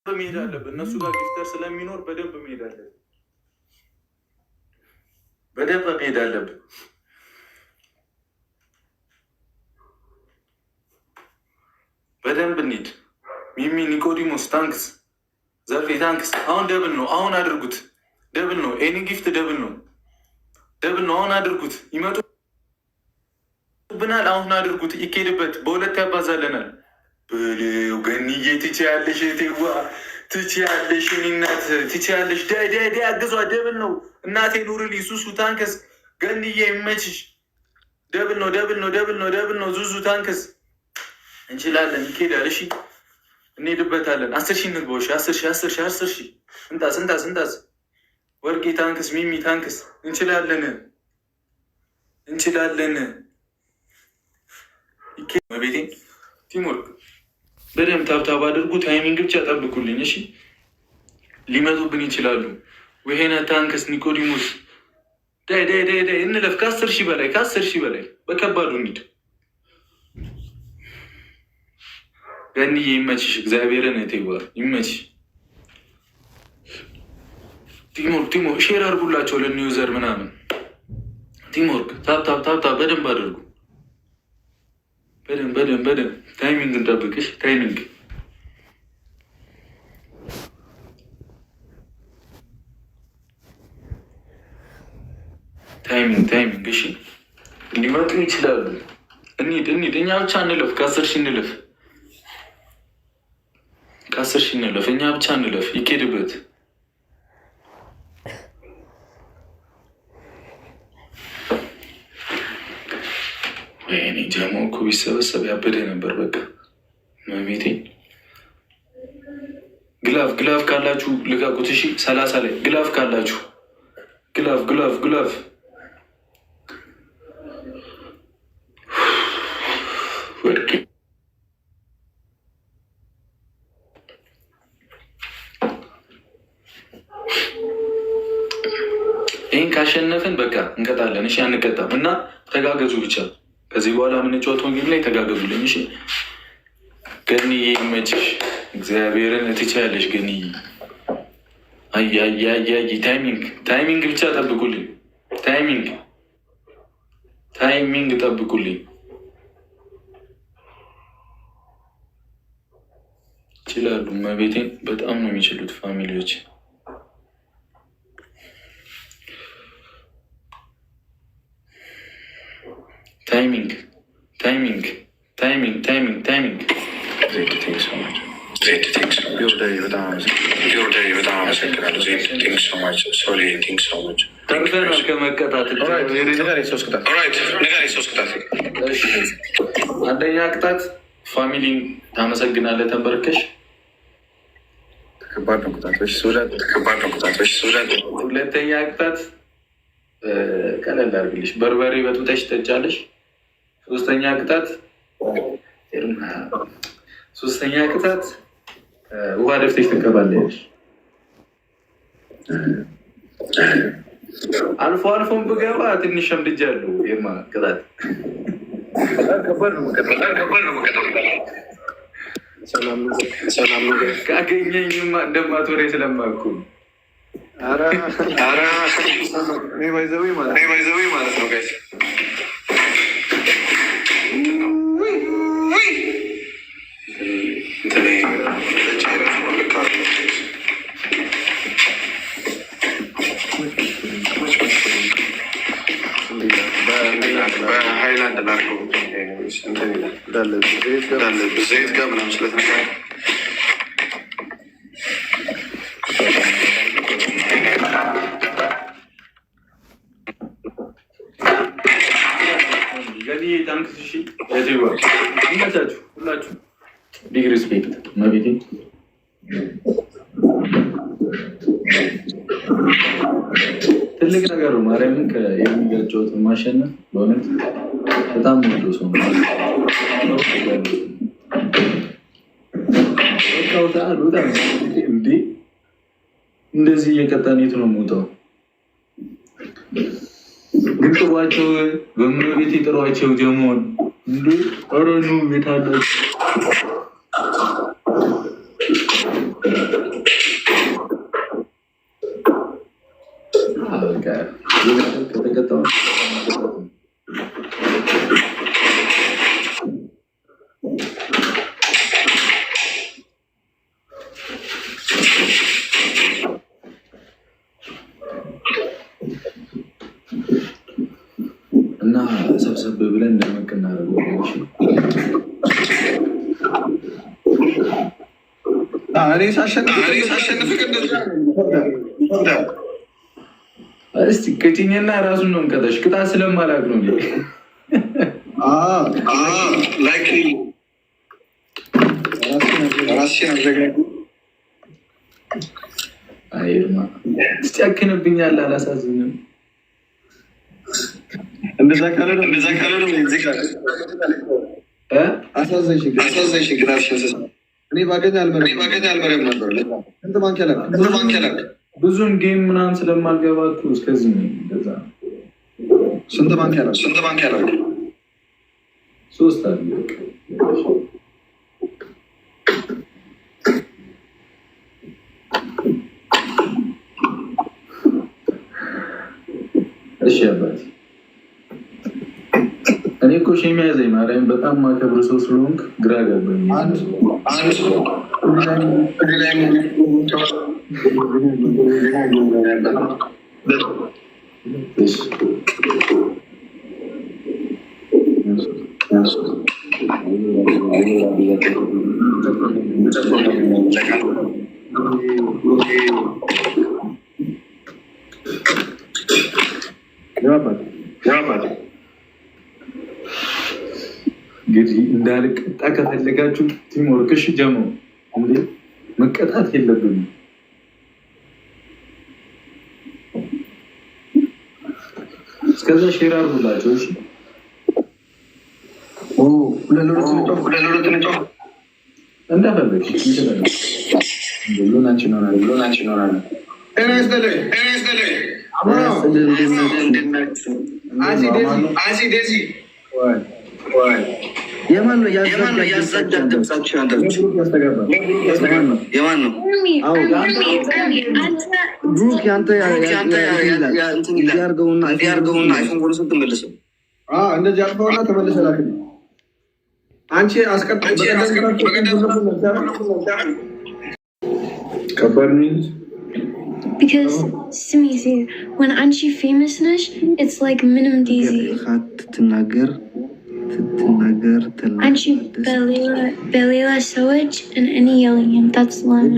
መሄድ አለብን። እነሱ ጋር ጊፍተር ስለሚኖር በደንብ መሄድ አለብን። በደንብ መሄድ አለብን። በደንብ እንሂድ። ሚሚ፣ ኒቆዲሞስ ታንክስ፣ ዘርፌ ታንክስ። አሁን ደብል ነው። አሁን አድርጉት። ደብል ነው። ኤኒ ጊፍት ደብል ነው። ደብል ነው። አሁን አድርጉት። ይመጡብናል። አሁን አድርጉት። ይኬድበት። በሁለት ያባዛለናል። ብሌው ገንዬ ትችያለሽ፣ ቴዋ ትችያለሽ፣ እናት ትችያለሽ። ዳይ አግዟ። ደብል ነው። እናቴ ኑርልኝ። ሱሱ ታንክስ። ገንዬ ይመችሽ። ደብል ነው። ደብል ነው። ደብል ነው። ደብል ነው። ዙዙ ታንክስ። እንችላለን። ይኬዳል። እሺ እንሄድበታለን። 10,000 እንግባዎች። 10,000 እንጣስ። ወርቄ ታንክስ። ሚሚ ታንክስ። እንችላለን። ቤቴ ቲምወርክ በደንብ ታብታብ አድርጉ። ታይሚንግ ብቻ ጠብቁልኝ እሺ። ሊመጡብን ይችላሉ። ወሄና ታንክስ። ኒቆዲሞስ ዳይ እንለፍ። ከ10,000 በላይ በከባዱ እንሂድ። ገንዬ ይመችሽ። እግዚአብሔርን ቴዋ ይመችሽ። ቲምወርክ ሼር አድርጉላቸው ለኒውዘር ምናምን። ቲምወርክ ታብታብ በደንብ አድርጉ። በደንብ ታይሚንግ እንጠብቅሽ። ታይሚንግ እሺ። ሊመጡ ይችላሉ። እንሂድ። እኛ ብቻ እንለፍ። ከ10,000 እንለፍ። እኛ ብቻ እንለፍ። ይኬድበት። እኔ ጀሞ እኮ ቢሰበሰብ ያበደ ነበር። በቃ መቤቴ ግላፍ ካላችሁ ልቀቁት። እሺ 30 ላይ ግላፍ ካላችሁ ግላፍ ወርቅ ይህን ካሸነፍን በቃ እንቀጣለን። እሺ አንቀጣም እና ተጋገዙ ብቻ። ከዚህ በኋላ የምንጫወተው ጌም ላይ ተጋገዙልኝ እሺ። ገንዬ ይመችሽ። እግዚአብሔርን ትችያለሽ ገንዬ። አያያያይ ታይሚንግ ብቻ ጠብቁልኝ። ታይሚንግ ጠብቁልኝ። ይችላሉ። መቤቴን በጣም ነው የሚችሉት ፋሚሊዎች። ታይሚንግ በጣም አመሰግናለሁ። ተርፈናል ከመቀጣት። አንደኛ ቅጣት ፋሚሊን ታመሰግናለህ ተንበርከሽ። ከባድ ነው ቅጣቶች። ሁለተኛ ቅጣት ቀለል አድርግልሽ፣ በርበሬ በጥብጠሽ ትጠጫለሽ። ሶስተኛ ቅጣት ውሃ ደፍተሽ ትቀባለሽ። አልፎም ብገባ ትንሽ ሸምድጃለሁ። የማ ቅጣት ካገኘኝማ እንደማትወሬ ስለማኩ ባይዘዌ ማለት ነው። በሀይላንድ ላድርገው ዘይት ጋር ምናምን ስለተነካ ይመቻችሁ። ሁላችሁ ቢግ ሪስፔክት መቤቴ። ትልቅ ነገር ነው። ማርያምን የሚጋጨውት ማሸነፍ በእውነት በጣም ወዶ ሰው እንዴ! እንደዚህ እየቀጣን የት ነው የምወጣው? ግን ጥሯቸው፣ በእመቤቴ ጥሯቸው ጀሞን እንዴ! ኧረ ኑ ቤት አላችሁ እንዳይደርስብህ ብለን እንደመቅ እናደርገው። እኔ ሳሸንፍ እስቲ ቅጭኝና ራሱን ነው እንቀጣሽ። ቅጣት ስለማላውቅ ነው። እስቲ ያክንብኛል። አላሳዝንም። እንደዛ ካለ አሳዘንሽ። እኔ ባገኝ አልመረም ነበር። ስንት ማንኪያ ብዙም ጌም ምናምን ስለማልገባቱ እስከዚህ ነው። እንደዛ ስንት ማንኪያ ሶስት አለ። እሺ አባቴ፣ እኔ እኮ ሼም ያዘኝ ማርያም። በጣም ማከብር ሰው ስለሆንክ ግራ ገባኝ። እንግዲህ እንዳልቀጣ ከፈለጋችሁ ቲም ወርክሽ ጀምሩ። እንዴ መቀጣት የለብንም። እስከዛ ሼር አድርጉላቸው። እሺ እንደፈለግሽ ሁሉናችን ሆናለን። የማን ነው ያዛጋ ድምጻችሁ? የማን ነው ብሩክ? ያንተ ያርገውና አይፎን ጎል ስንት መልሰው እንደዚህ አልፈውና ተመልሰህ ላክልኝ። አንቺ ከባድ ነው። Because Simi, when Anchi famous nash, it's like minimum DZ. Anchi Belila Sowage and any yelling him. That's one.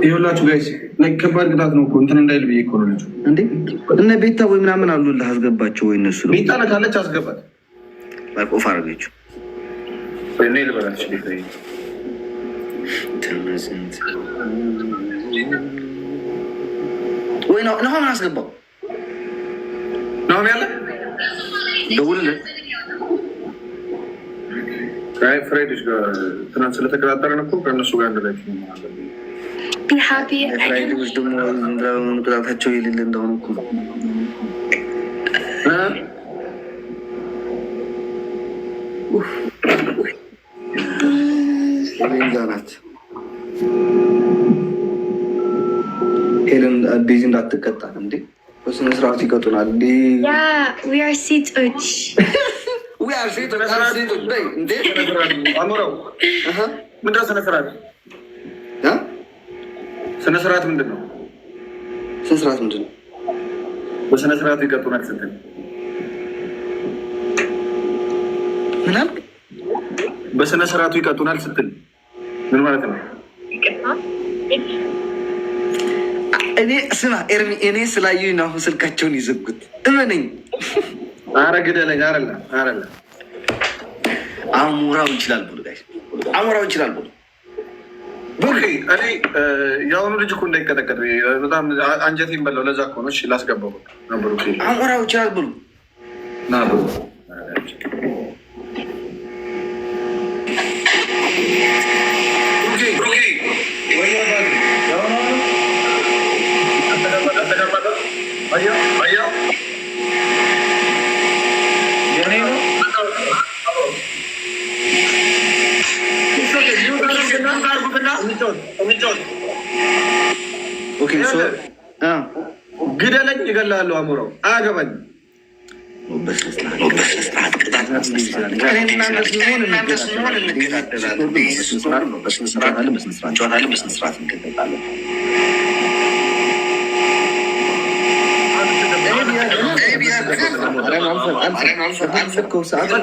ይኸውላችሁ ጋይስ ከባድ ቅጣት ነው እኮ እንትን እንዳይል ብዬ እኮ ነው ልጁ። እንዴ እነ ቤታ ወይ ምናምን አሉልህ አስገባቸው ወይ እነሱ ነው። ቤታ ካለች አስገባት። ባቆፍ አረገችው እኔ ልበላችሁ ቤታ ወይ ነው ምን አስገባው ነው ያለ ደውልልህ። አይ ፍሬድሽ ጋር ትናንት ስለተከራከረን እኮ ከእነሱ ጋር እንደላችሁ ማለት ነው። Be happy. ፍሬድሽ ደግሞ እንደምን ቅጣታቸው የሌለ እንደሆነ እኮ ናት ሄለን ቤዚ እንዳትቀጣ እንዴ በስነ ስርዓት ይቀጡናል። We are seatoch. እንዴ አሞራው ምንድነው ስነ ስርዓት? ስነ ስርዓት ምንድን ነው? ስነ ስርዓት ምንድን ነው? በስነ ስርዓት ይቀጡናል ስትል ምናምን በስነ ስርዓቱ ይቀጡናል ስትል ምን ማለት ነው? እኔ ስማ ኤርሚ፣ እኔ ስላዩኝ ነው አሁን ስልካቸውን ይዘጉት። እመነኝ። ኧረ ግደለኝ። አረለ አሞራው ይችላል ብሎ ጋይስ፣ አሞራው ይችላል ብሎ ቡኪ። እኔ የአሁኑ ልጅ እኮ እንዳይቀጠቀጥ በጣም አንጀቴን በላው። ለዛ እኮ ነው። እሺ ላስገባው ነበሩ። አሞራው ይችላል ብሎ ና ብሎ ግደለኝ፣ እገላለሁ። አሞራው አያገባኝ። أنا